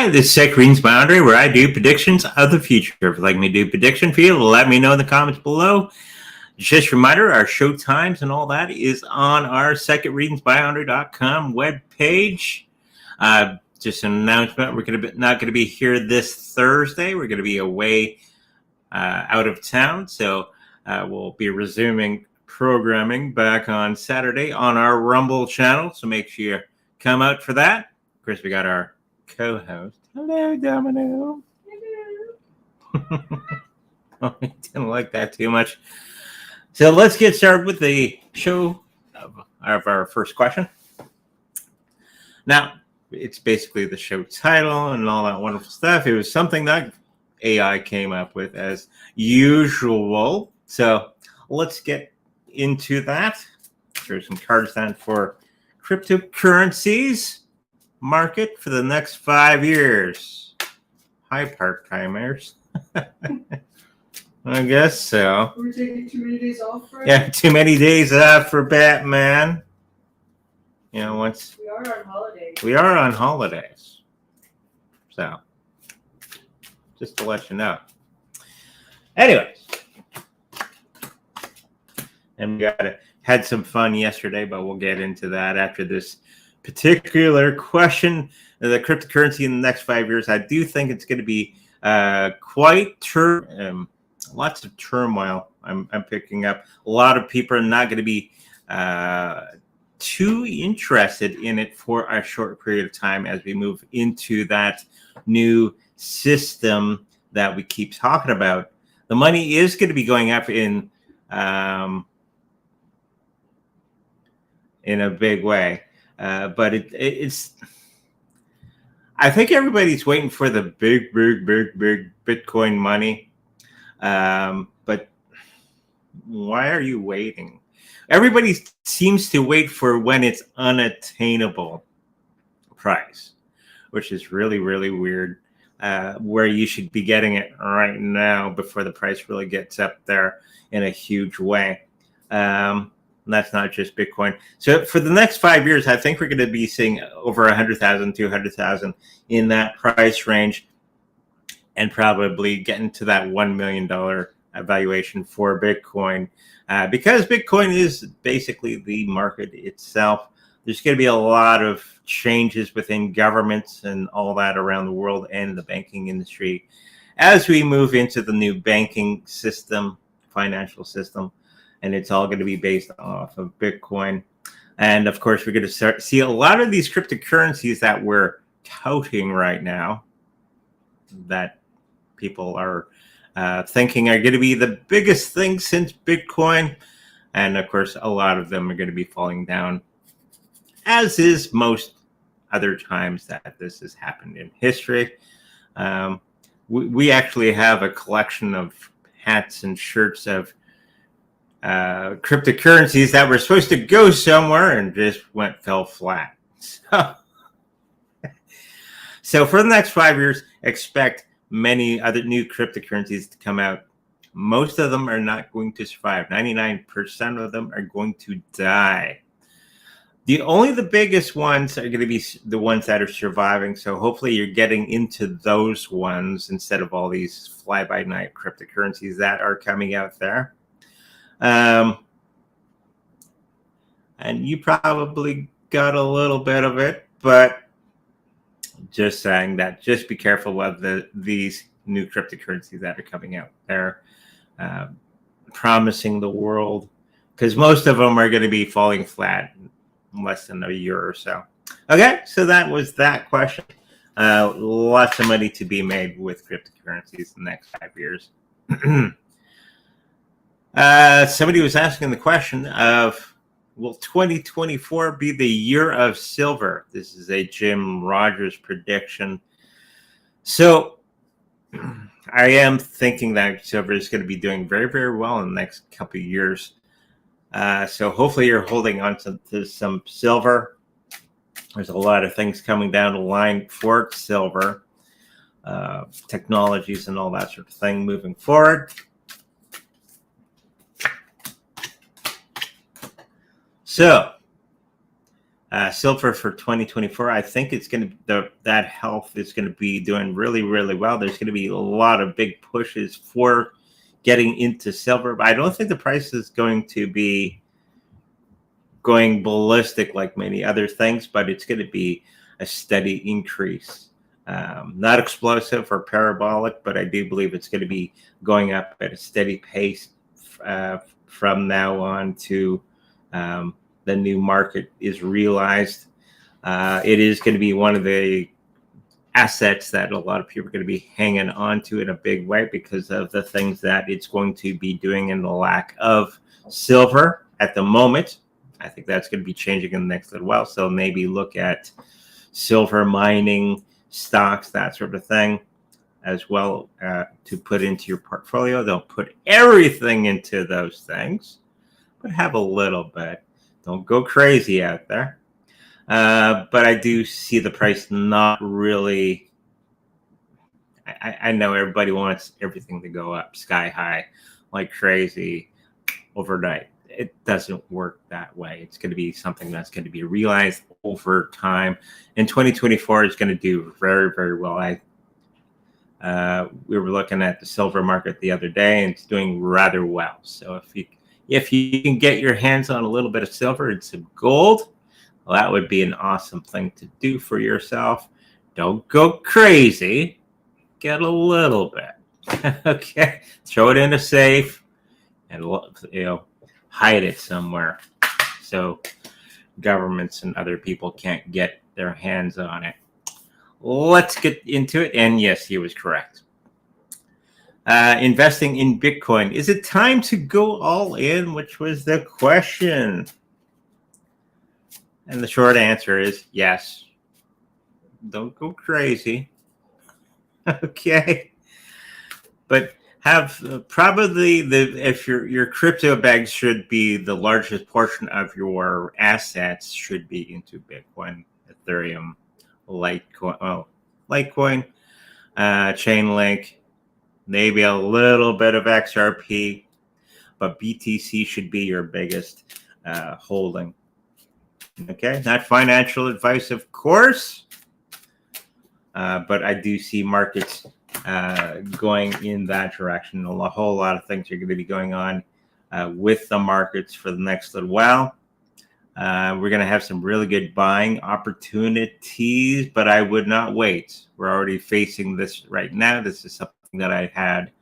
Hi, this is Sec Readings by Andre, where I do predictions of the future. If you'd like me to do a prediction for you, let me know in the comments below. Just a reminder, our show times and all that is on our secondreadingsbyandre.com webpage. Just an announcement, we're not going to be here this Thursday. We're going to be away out of town, so we'll be resuming programming back on Saturday on our Rumble channel, so make sure you come out for that. Of course, we got our co-host. Hello, Domino. Hello. Oh, I didn't like that too much. So let's get started with the show of our first question. Now, it's basically the show title and all that wonderful stuff. It was something that AI came up with as usual. So let's get into that. There's some cards down for cryptocurrencies market for the next 5 years. Hi, part-timers. I guess so. We're taking too many days off, right? Yeah, too many days off for Batman. You know, once we are on holidays. We are on holidays. So, just to let you know. Anyways, and we had some fun yesterday, but we'll get into that after this particular question. The cryptocurrency in the next 5 years, I do think it's going to be quite lots of turmoil. I'm picking up. A lot of people are not going to be too interested in it for a short period of time as we move into that new system that we keep talking about. The money is going to be going up in a big way. But it's, I think everybody's waiting for the big Bitcoin money. But why are you waiting? Everybody seems to wait for when it's unattainable price, which is really, really weird, where you should be getting it right now before the price really gets up there in a huge way. And that's not just Bitcoin. So for the next 5 years, I think we're going to be seeing over 100,000, 200,000 in that price range, and probably getting to that $1 million valuation for Bitcoin. Because Bitcoin is basically the market itself. There's going to be a lot of changes within governments and all that around the world and the banking industry as we move into the new banking system, financial system. And it's all going to be based off of Bitcoin. And of course, we're going to see a lot of these cryptocurrencies that we're touting right now, that people are thinking are going to be the biggest thing since Bitcoin. And of course, a lot of them are going to be falling down, as is most other times that this has happened in history. We actually have a collection of hats and shirts of cryptocurrencies that were supposed to go somewhere and just fell flat. So for the next 5 years, expect many other new cryptocurrencies to come out. Most of them are not going to survive. 99% of them are going to die. The biggest ones are going to be the ones that are surviving. So hopefully you're getting into those ones instead of all these fly-by-night cryptocurrencies that are coming out there. And you probably got a little bit of it, but just saying that, just be careful of these new cryptocurrencies that are coming out. They're promising the world, because most of them are going to be falling flat in less than a year or so. Okay, so that was that question. Lots of money to be made with cryptocurrencies in the next 5 years. Somebody was asking the question of, will 2024 be the year of silver? This is a Jim Rogers prediction. So I am thinking that silver is going to be doing very, very well in the next couple of years. So hopefully you're holding on to some silver. There's a lot of things coming down the line for silver, technologies and all that sort of thing moving forward. So Silver for 2024, I think it's going to that health is going to be doing really, really well. There's going to be a lot of big pushes for getting into silver, but I don't think the price is going to be going ballistic like many other things, but it's going to be a steady increase. Not explosive or parabolic, but I do believe it's going to be going up at a steady pace from now on to the new market is realized. It is going to be one of the assets that a lot of people are going to be hanging on to in a big way because of the things that it's going to be doing in the lack of silver at the moment. I think that's going to be changing in the next little while. So maybe look at silver mining stocks, that sort of thing, as well to put into your portfolio. Don't put everything into those things, but have a little bit. Don't go crazy out there. But I do see the price not really. I know everybody wants everything to go up sky high like crazy overnight. It doesn't work that way. It's going to be something that's going to be realized over time. And 2024 is going to do very, very well. We were looking at the silver market the other day, and it's doing rather well. So if you can get your hands on a little bit of silver and some gold, well, that would be an awesome thing to do for yourself. Don't go crazy. Get a little bit. Okay. Throw it in a safe and hide it somewhere so governments and other people can't get their hands on it. Let's get into it. And yes, he was correct. Investing in Bitcoin. Is it time to go all in? Which was the question. And the short answer is yes. Don't go crazy. Okay. But have probably if your crypto bags should be the largest portion of your assets should be into Bitcoin, Ethereum, Litecoin, Chainlink, maybe a little bit of XRP, but BTC should be your biggest holding. Okay, not financial advice, of course, but I do see markets going in that direction. A whole lot of things are going to be going on with the markets for the next little while. We're going to have some really good buying opportunities, but I would not wait. We're already facing this right now. This is something that I had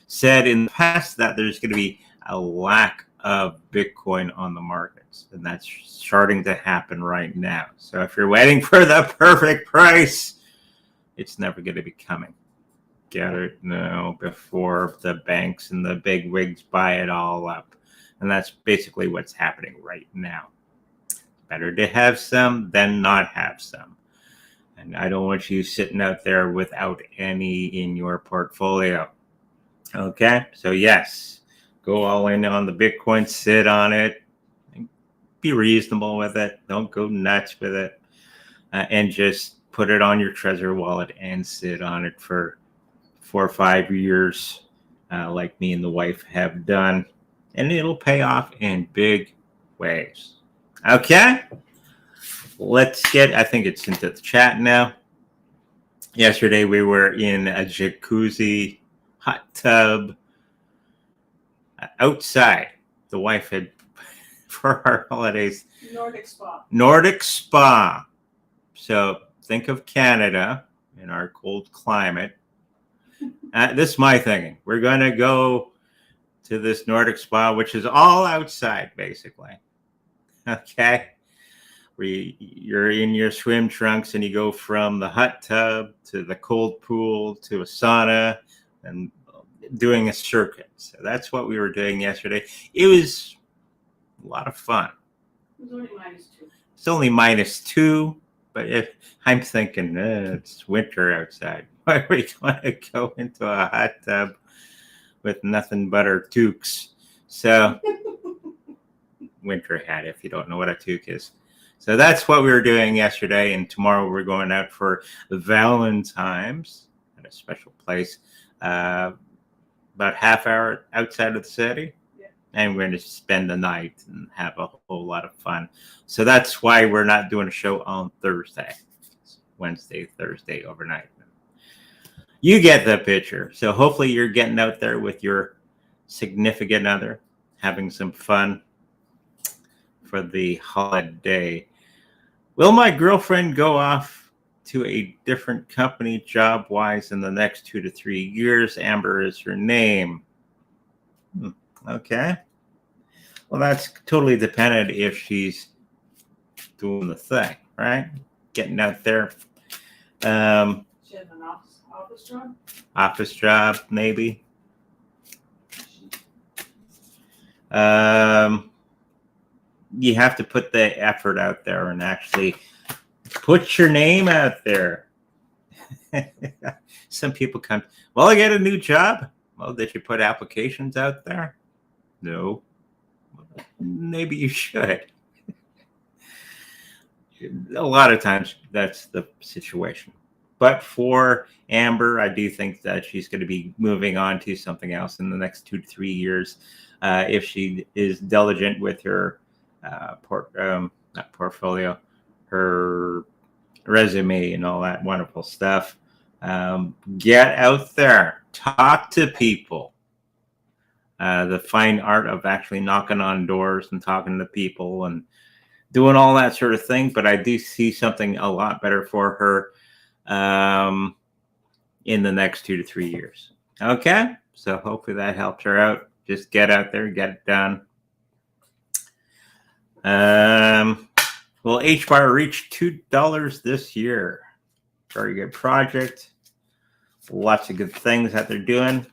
said in the past, that there's going to be a lack of Bitcoin on the markets, and that's starting to happen right now. So if you're waiting for the perfect price, it's never going to be coming. Get it now before the banks and the big wigs buy it all up. And that's basically what's happening right now. Better to have some than not have some. And I don't want you sitting out there without any in your portfolio. Okay, so yes, go all in on the Bitcoin, sit on it, be reasonable with it, don't go nuts with it, and just put it on your Trezor wallet and sit on it for 4 or 5 years, like me and the wife have done, and it'll pay off in big ways. Okay, let's get, I think it's into the chat now. Yesterday we were in a jacuzzi hot tub outside. The wife had, for our holidays, Nordic Spa. So think of Canada in our cold climate. This is my thinking. We're going to go to this Nordic Spa, which is all outside, basically. Okay. You're in your swim trunks and you go from the hot tub to the cold pool to a sauna and doing a circuit. So that's what we were doing yesterday. It was a lot of fun. It was only -2. It's only -2, but if I'm thinking it's winter outside, why are we going to go into a hot tub with nothing but our toques? So winter hat, if you don't know what a toque is. So that's what we were doing yesterday, and tomorrow we're going out for Valentine's at a special place, about half hour outside of the city. Yeah. and we're going to spend the night and have a whole lot of fun. So that's why we're not doing a show on Thursday. It's Wednesday, Thursday overnight. You get the picture. So hopefully you're getting out there with your significant other, having some fun for the holiday. Will my girlfriend go off to a different company job-wise in the next 2 to 3 years? Amber is her name. Okay. Well, that's totally dependent if she's doing the thing, right? Getting out there. She has an office job? Office job, maybe. You have to put the effort out there and actually put your name out there. Some people come, well, I get a new job. Well, did you put applications out there? No. Maybe you should. A lot of times that's the situation. But for Amber, I do think that she's going to be moving on to something else in the next 2 to 3 years. If she is diligent with her not portfolio, her resume and all that wonderful stuff. Get out there, talk to people. The fine art of actually knocking on doors and talking to people and doing all that sort of thing. But I do see something a lot better for her in the next 2 to 3 years. Okay, so hopefully that helps her out. Just get out there, get it done. Will HBAR reach $2 this year? Very good project. Lots of good things that they're doing.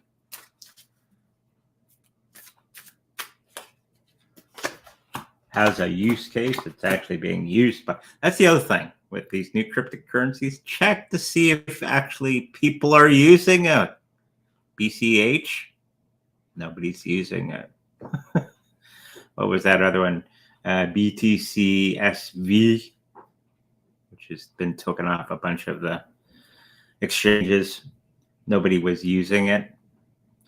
Has a use case. It's actually being used. But that's the other thing with these new cryptocurrencies. Check to see if actually people are using it. BCH, nobody's using it. What was that other one? BTCSV, which has been taken off a bunch of the exchanges. Nobody was using it.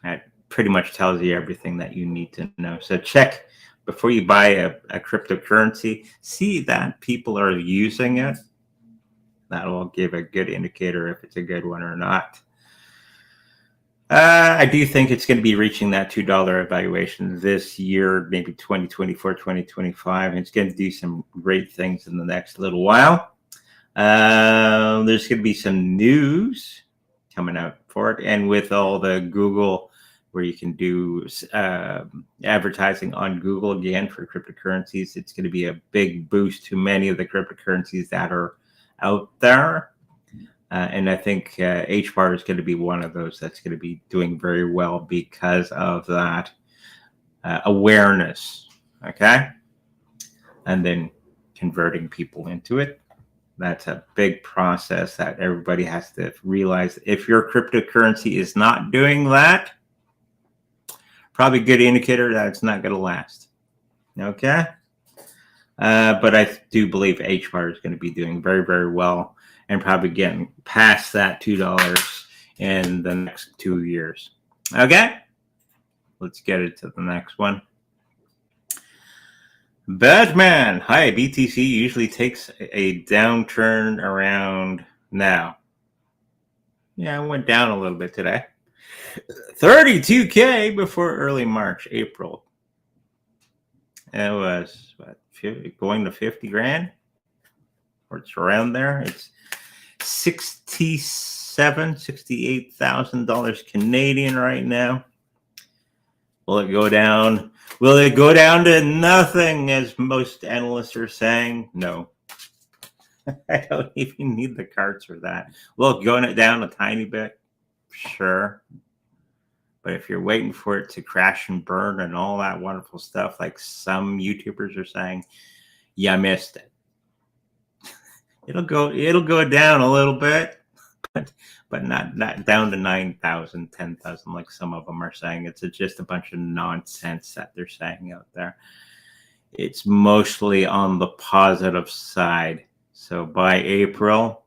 That pretty much tells you everything that you need to know. So check before you buy a cryptocurrency. See that people are using it. That will give a good indicator if it's a good one or not. I do think it's going to be reaching that $2 evaluation this year, maybe 2024, 2025. And it's going to do some great things in the next little while. There's going to be some news coming out for it. And with all the Google, where you can do advertising on Google again for cryptocurrencies, it's going to be a big boost to many of the cryptocurrencies that are out there. And I think HBAR is going to be one of those that's going to be doing very well because of that awareness, okay? And then converting people into it. That's a big process that everybody has to realize. If your cryptocurrency is not doing that, probably a good indicator that it's not going to last, okay? But I do believe HBAR is going to be doing very, very well and probably getting past that $2 in the next 2 years. Okay, let's get it to the next one. Batman, hi, BTC usually takes a downturn around now. Yeah, it went down a little bit today. 32K before early March, April. It was what, going to 50 grand? Or it's around there. It's $68,000 Canadian right now. Will it go down? Will it go down to nothing, as most analysts are saying? No. I don't even need the cards for that. Look, going it down a tiny bit, sure. But if you're waiting for it to crash and burn and all that wonderful stuff, like some YouTubers are saying, you missed it. It'll go down a little bit, but not down to 9,000, 10,000 like some of them are saying. It's just a bunch of nonsense that they're saying out there. It's mostly on the positive side. So by April,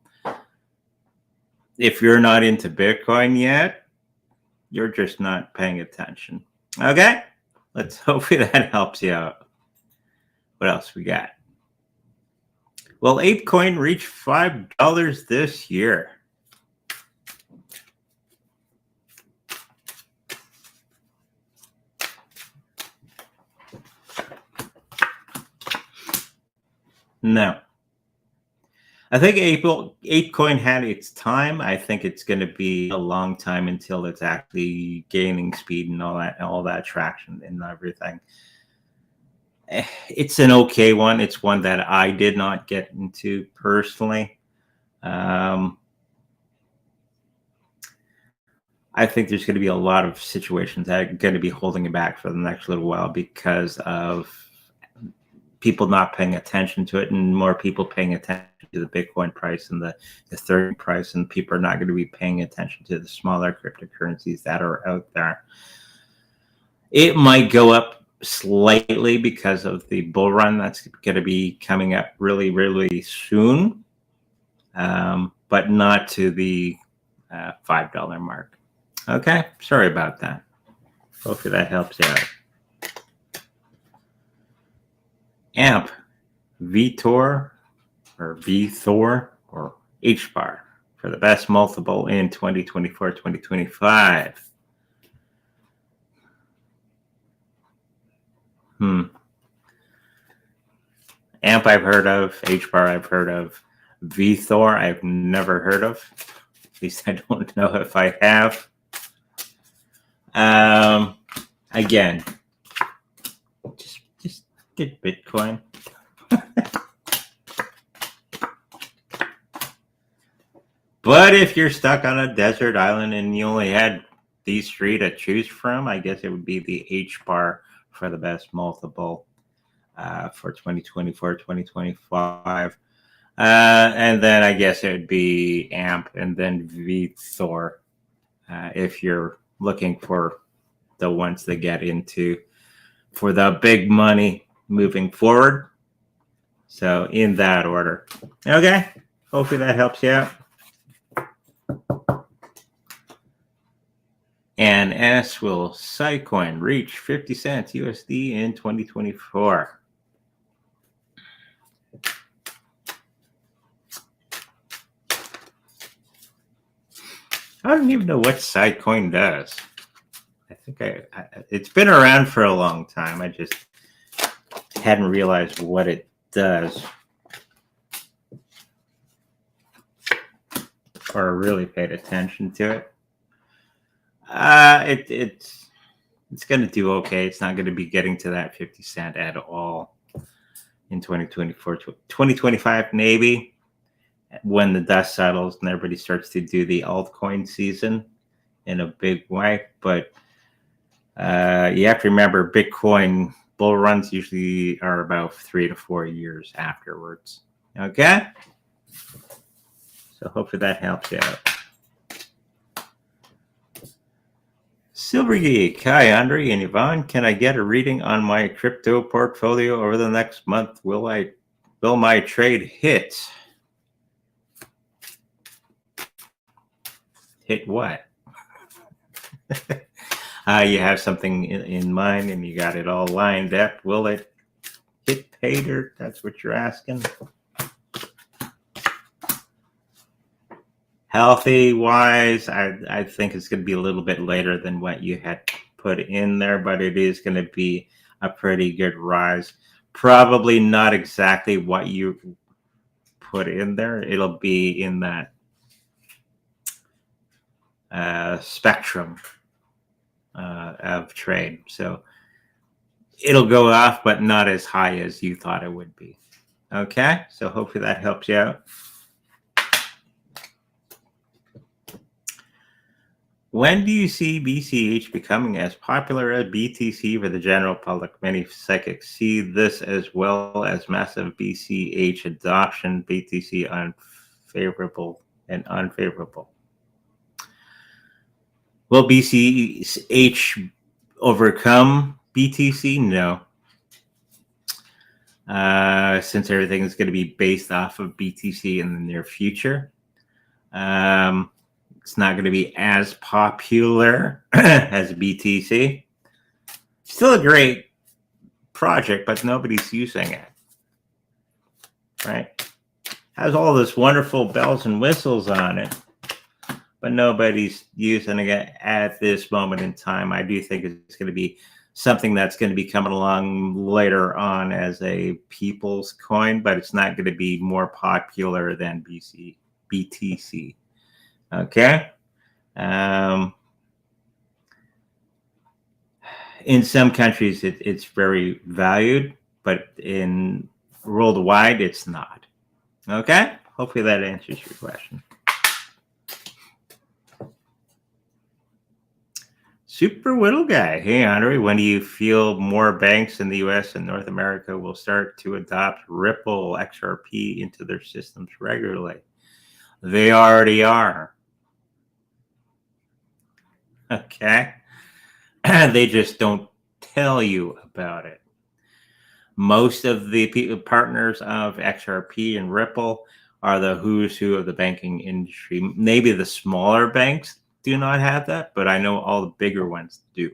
if you're not into Bitcoin yet, you're just not paying attention. Okay? let's hopefully that helps you out. What else we got? Will ApeCoin reach $5 this year? No. I think ApeCoin had its time. I think it's going to be a long time until it's actually gaining speed and all that traction and everything. It's an okay one. It's one that I did not get into personally. I think there's going to be a lot of situations that are going to be holding it back for the next little while because of people not paying attention to it and more people paying attention to the Bitcoin price and the Ethereum price, and people are not going to be paying attention to the smaller cryptocurrencies that are out there. It might go up slightly because of the bull run that's going to be coming up really, really soon, but not to the $5 mark. Okay, sorry about that. Hopefully that helps you out. AMP, VTOR, or VTHOR, or HBAR for the best multiple in 2024-2025. AMP I've heard of, HBAR I've heard of, VTHOR I've never heard of. At least I don't know if I have. Again, just get Bitcoin. But if you're stuck on a desert island and you only had these three to choose from, I guess it would be the HBAR for the best multiple for 2024-2025. And then I guess it would be AMP and then VTHOR if you're looking for the ones that get into for the big money moving forward. So in that order. Okay. Hopefully that helps you out. And S will Sitecoin reach 50 cents USD in 2024. I don't even know what Sitecoin does. I think it's been around for a long time. I just hadn't realized what it does or really paid attention to it. It's going to do okay. It's not going to be getting to that 50 cent at all in 2024. 2025 maybe, when the dust settles and everybody starts to do the altcoin season in a big way. But you have to remember, Bitcoin bull runs usually are about 3 to 4 years afterwards. Okay? So hopefully that helps you out. Silver Geek, hi Andre and Yvonne. Can I get a reading on my crypto portfolio over the next month? Will my trade hit? Hit what? You have something in mind and you got it all lined up. Will it hit pay dirt? That's what you're asking. Healthy wise, I think it's going to be a little bit later than what you had put in there, but it is going to be a pretty good rise. Probably not exactly what you put in there. It'll be in that spectrum of trade. So it'll go off, but not as high as you thought it would be. Okay, so hopefully that helps you out. When do you see BCH becoming as popular as BTC for the general public? Many psychics see this as well as massive BCH adoption, BTC unfavorable and unfavorable. Will BCH overcome BTC? No. Since everything is going to be based off of BTC in the near future. It's not going to be as popular as BTC. Still a great project, but nobody's using it. Right? Has all this wonderful bells and whistles on it, but nobody's using it at this moment in time. I do think it's going to be something that's going to be coming along later on as a people's coin, but it's not going to be more popular than BTC. Okay. In some countries, it's very valued, but in worldwide, it's not. Okay. Hopefully that answers your question. Super Whittle Guy. Hey, Andre, when do you feel more banks in the US and North America will start to adopt Ripple XRP into their systems regularly? They already are. Okay. They just don't tell you about it. Most of the partners of XRP and Ripple are the who's who of the banking industry. Maybe the smaller banks do not have that, but I know all the bigger ones do,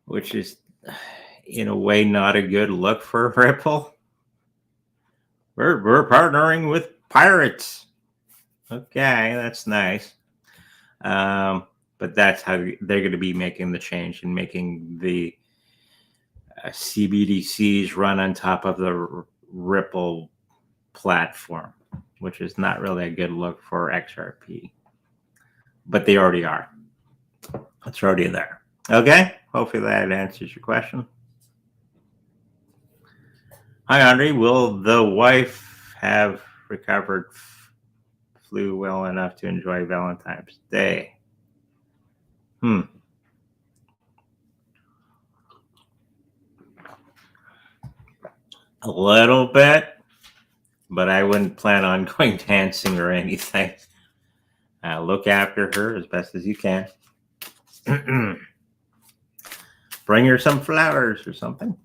which is in a way not a good look for Ripple. We're partnering with pirates. Okay, that's nice. But that's how they're going to be making the change and making the CBDCs run on top of the Ripple platform, which is not really a good look for XRP. But they already are. It's already there. Okay? Hopefully that answers your question. Hi, Andre. Will the wife have recovered flu well enough to enjoy Valentine's Day? A little bit, but I wouldn't plan on going dancing or anything. Look after her as best as you can. Bring her some flowers or something.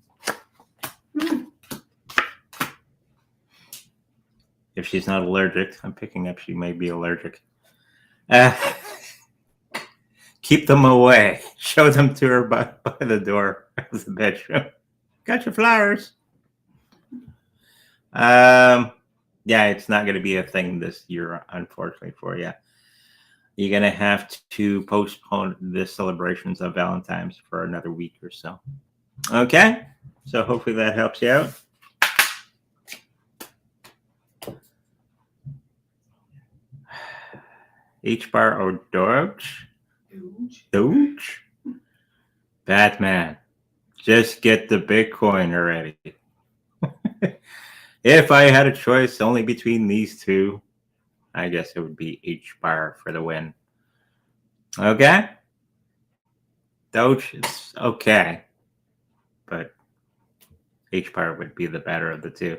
If she's not allergic, I'm picking up she may be allergic. Keep them away. Show them to her by the door of the bedroom. Got your flowers. Yeah, it's not going to be a thing this year, unfortunately, for you. You're going to have to postpone the celebrations of Valentine's for another week or so. Okay? So hopefully that helps you out. H-bar or Doge? Doge? Batman. Just get the Bitcoin already. If I had a choice only between these two, I guess it would be H-bar for the win. Okay? Doge is okay, but H-bar would be the better of the two.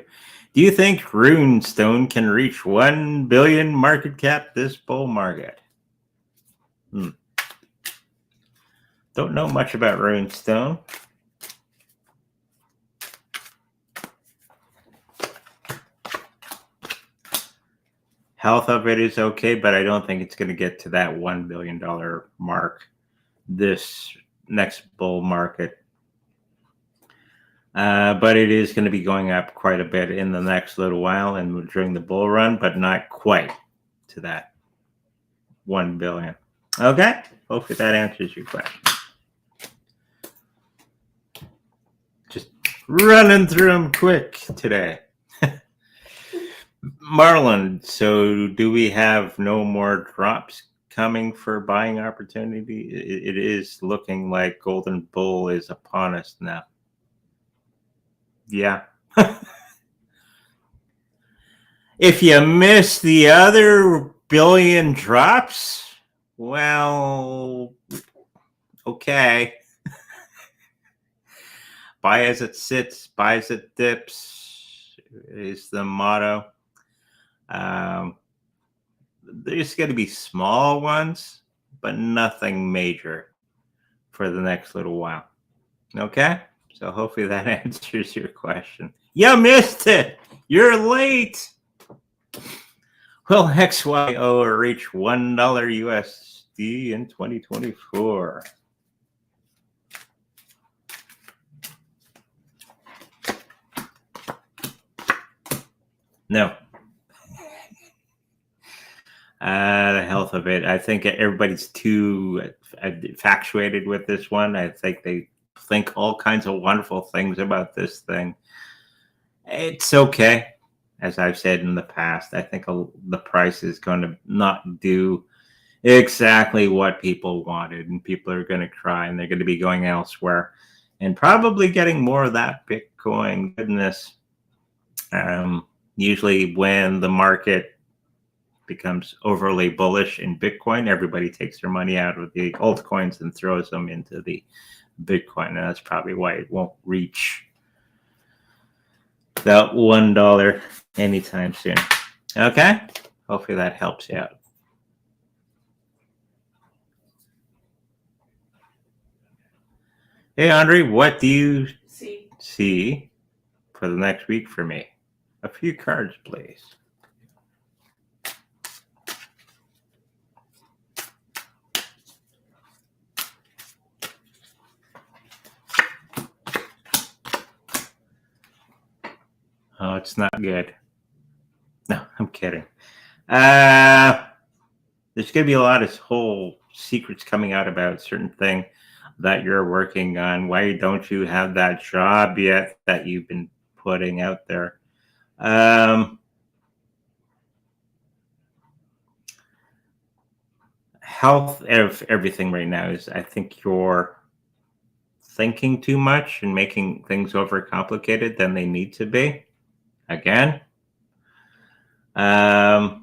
Do you think Runestone can reach 1 billion market cap this bull market? Don't know much about Runestone. Health of it is okay, but I don't think it's going to get to that $1 billion mark this next bull market. But it is going to be going up quite a bit in the next little while and during the bull run, but not quite to that 1 billion. Okay? Hopefully that answers your question. Just running through them quick today. Marlon, so do we have no more drops coming for buying opportunity? It is looking like Golden Bull is upon us now. Yeah. If you miss the other billion drops, well, okay. Buy as it sits, buy as it dips is the motto. There's going to be small ones, but nothing major for the next little while. Okay? So hopefully that answers your question. You missed it. You're late. Will XYO reach $1 USD in 2024? No. The health of it. I think everybody's too infatuated with this one. I think they think all kinds of wonderful things about this thing. It's okay. As I've said in the past, I think the price is going to not do exactly what people wanted, and people are going to cry and they're going to be going elsewhere and probably getting more of that Bitcoin goodness. Usually, when the market becomes overly bullish in Bitcoin, everybody takes their money out of the altcoins and throws them into the Bitcoin. And that's probably why it won't reach that $1 anytime soon. Okay? Hopefully that helps you out. Hey, Andre, what do you see for the next week for me? A few cards, please. Oh, it's not good. No, I'm kidding. There's going to be a lot of whole secrets coming out about certain thing that you're working on. Why don't you have that job yet that you've been putting out there? Health of everything right now is, I think you're thinking too much and making things overcomplicated than they need to be. Again. But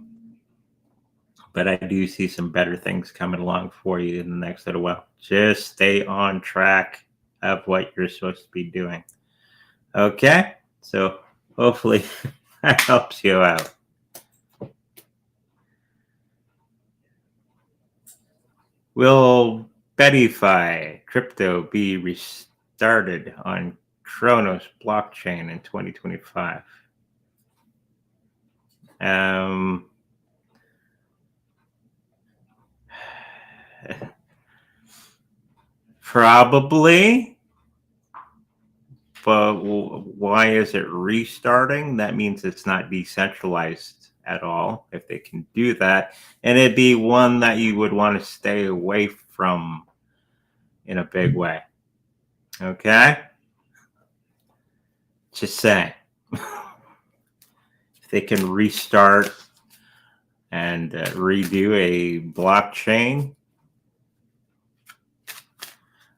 I do see some better things coming along for you in the next little while. Just stay on track of what you're supposed to be doing. Okay? So hopefully that helps you out. Will Bettify crypto be restarted on Kronos blockchain in 2025? Probably, but why is it restarting? That means it's not decentralized at all, if they can do that. And it'd be one that you would want to stay away from in a big way. Okay? Just saying. If they can restart and redo a blockchain,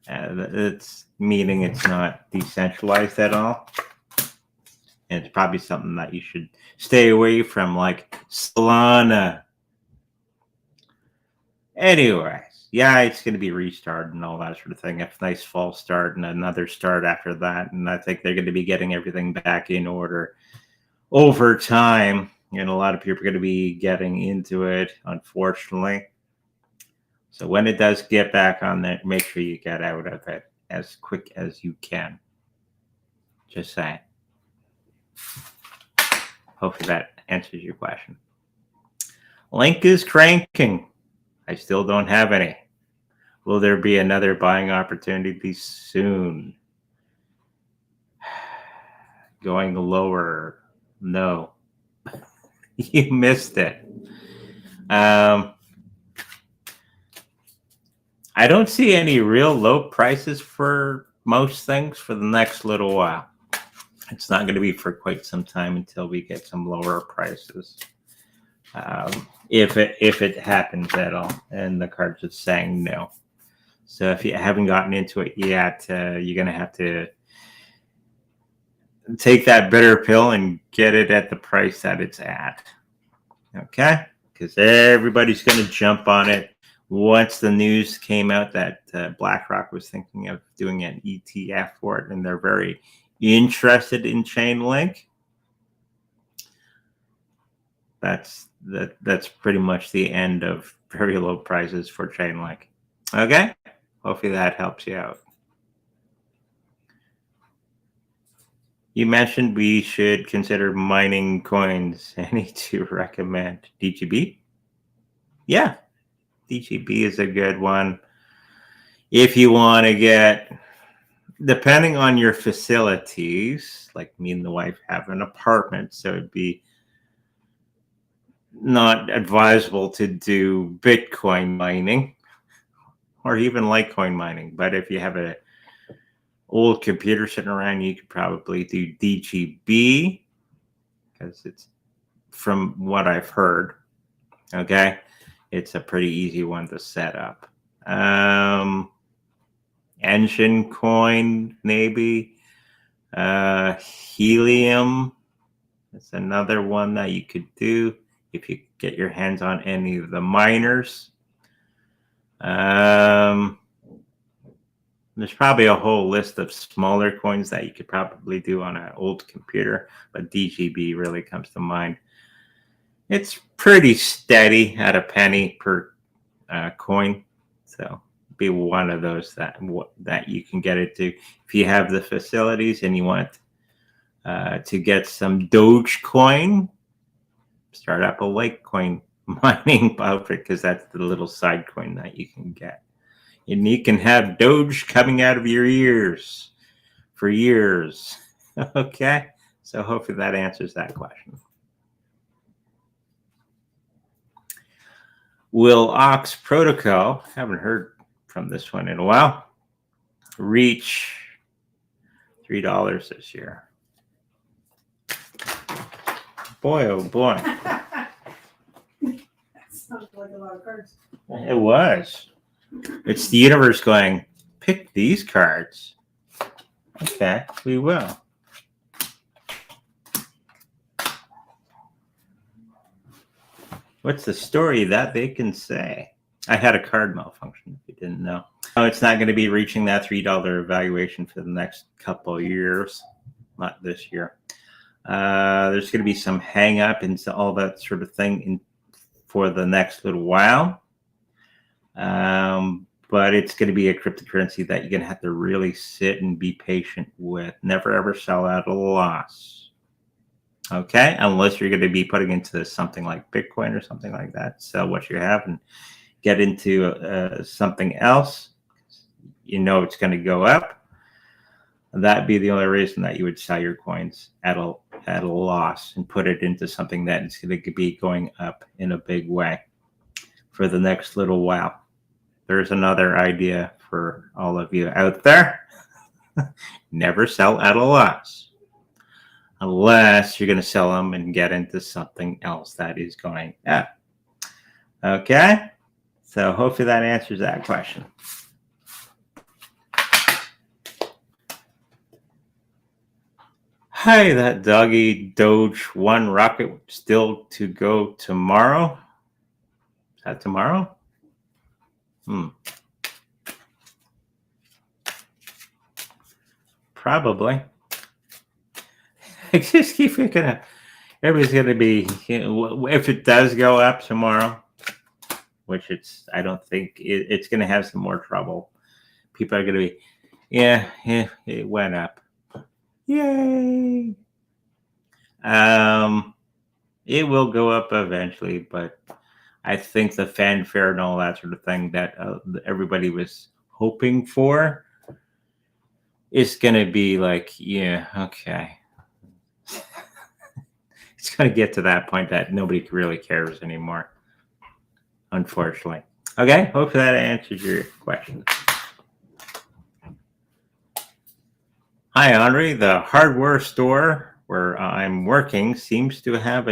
it's meaning it's not decentralized at all. And it's probably something that you should stay away from, like Solana. Anyways, yeah, it's going to be restarted and all that sort of thing. A nice false start and another start after that. And I think they're going to be getting everything back in order over time. And a lot of people are going to be getting into it, unfortunately. So when it does get back on there, make sure you get out of it as quick as you can. Just saying. Hopefully that answers your question. Link is cranking. I still don't have any. Will there be another buying opportunity soon? Going lower? No. You missed it. I don't see any real low prices for most things for the next little while. It's not going to be for quite some time until we get some lower prices. If it happens at all, and the card's just saying no. So if you haven't gotten into it yet, you're going to have to take that bitter pill and get it at the price that it's at. Okay? Because everybody's going to jump on it. Once the news came out that BlackRock was thinking of doing an ETF for it, and they're very interested in Chainlink, that's pretty much the end of very low prices for Chainlink. Okay? Hopefully that helps you out. You mentioned we should consider mining coins. Any to recommend? DGB? Yeah. DGB is a good one. If you want to get, depending on your facilities, like me and the wife have an apartment, so it'd be not advisable to do Bitcoin mining or even Litecoin mining. But if you have a old computer sitting around, you could probably do DGB, because it's, from what I've heard, okay, it's a pretty easy one to set up. Engine coin, maybe. Helium. That's another one that you could do if you get your hands on any of the miners. There's probably a whole list of smaller coins that you could probably do on an old computer, but DGB really comes to mind. It's pretty steady at a penny per coin, so be one of those that you can get it to. If you have the facilities and you want to get some Dogecoin, start up a Litecoin mining outfit, because that's the little side coin that you can get. And you can have Doge coming out of your ears for years. Okay? So hopefully that answers that question. Will Ox Protocol, haven't heard from this one in a while, reach $3 this year? Boy, oh boy. That sounds like a lot of cards. It was. It's the universe going, pick these cards. Okay, we will. What's the story that they can say? I had a card malfunction, if you didn't know. No, it's not going to be reaching that $3 valuation for the next couple of years. Not this year. There's going to be some hang up and all that sort of thing for the next little while. But it's going to be a cryptocurrency that you're going to have to really sit and be patient with. Never ever sell at a loss. Okay, unless you're going to be putting into something like Bitcoin or something like that. Sell what you have and get into something else. You know it's going to go up. That'd be the only reason that you would sell your coins at a loss and put it into something that is going to be going up in a big way for the next little while. There's another idea for all of you out there. Never sell at a loss, unless you're going to sell them and get into something else that is going up. Okay? So hopefully that answers that question. Hi, that doggy Doge 1 rocket still to go tomorrow? Is that tomorrow? Probably. I just keep thinking everybody's going to be, if it does go up tomorrow, which I don't think it's going to have some more trouble. People are going to be, yeah, it went up. Yay. It will go up eventually, but I think the fanfare and all that sort of thing that everybody was hoping for is going to be like, yeah, okay. It's going to get to that point that nobody really cares anymore, unfortunately. Okay, hopefully that answers your question. Hi, Andre. The hardware store where I'm working seems to have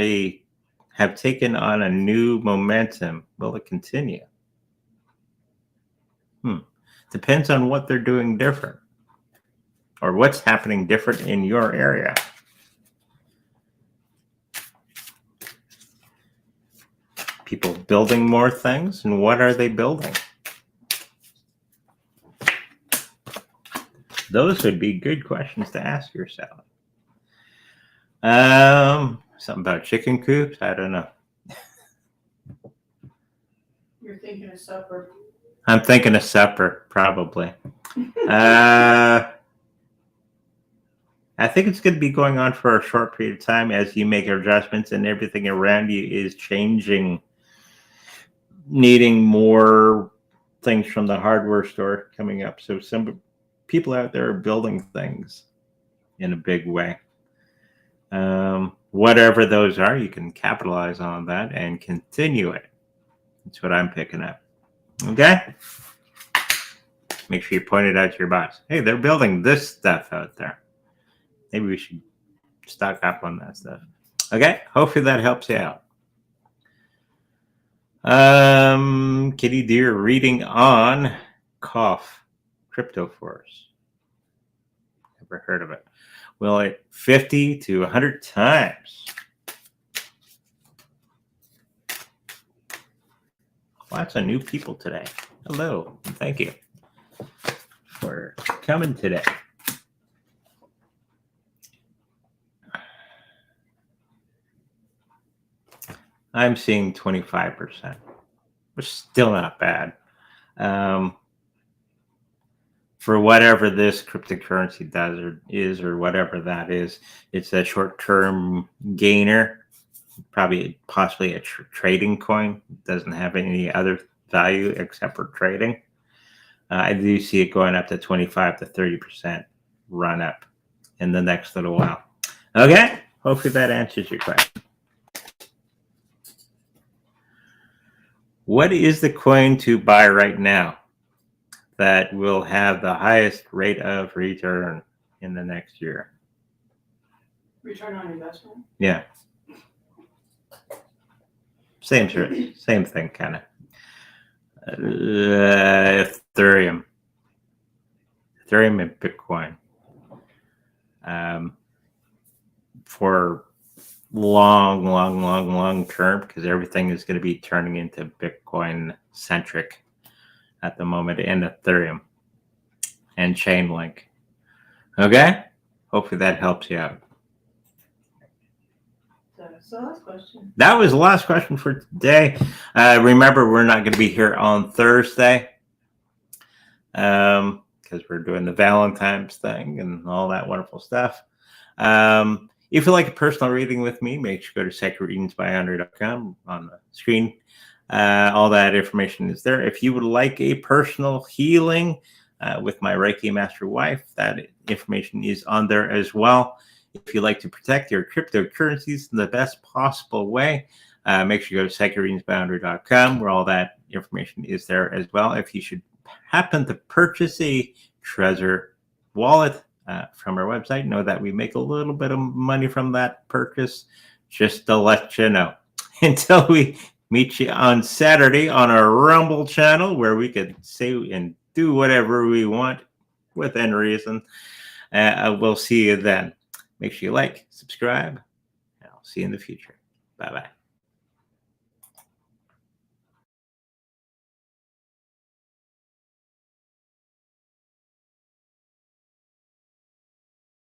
taken on a new momentum. Will it continue? Depends on what they're doing different, or what's happening different in your area. People building more things, and what are they building? Those would be good questions to ask yourself. Something about chicken coops? I don't know. You're thinking of supper. I'm thinking of supper, probably. I think it's going to be going on for a short period of time as you make adjustments and everything around you is changing, needing more things from the hardware store coming up. So some people out there are building things in a big way. Whatever those are, you can capitalize on that and continue it. That's what I'm picking up. Okay? Make sure you point it out to your boss. Hey, they're building this stuff out there. Maybe we should stock up on that stuff. Okay? Hopefully that helps you out. Kitty Deer reading on Cough Crypto Force. Never heard of it. Well, it 50 to 100 times. Lots of new people today. Hello, and thank you for coming today. I'm seeing 25%, which is still not bad. For whatever this cryptocurrency does or is, or whatever that is, it's a short-term gainer. Probably possibly a trading coin. It doesn't have any other value except for trading. I do see it going up to 25 to 30% run up in the next little while. Okay, hopefully that answers your question. What is the coin to buy right now that will have the highest rate of return in the next year? Return on investment? Yeah. Same thing, kind of. Ethereum and Bitcoin. For long term, because everything is going to be turning into Bitcoin centric at the moment, and Ethereum and Chainlink. Okay, hopefully that helps you out. So last question. That was the last question for today. Remember, we're not going to be here on Thursday because we're doing the Valentine's thing and all that wonderful stuff. If you like a personal reading with me, make sure to go to sacredreadingsbyandrew.com on the screen. All that information is there. If you would like a personal healing with my Reiki Master wife, that information is on there as well. If you like to protect your cryptocurrencies in the best possible way, make sure you go to sacredreadingsbyandrew.com, where all that information is there as well. If you should happen to purchase a Trezor wallet from our website, know that we make a little bit of money from that purchase, just to let you know. Until we meet you on Saturday on our Rumble channel, where we could say and do whatever we want within reason. We'll see you then. Make sure you like, subscribe, and I'll see you in the future. Bye-bye.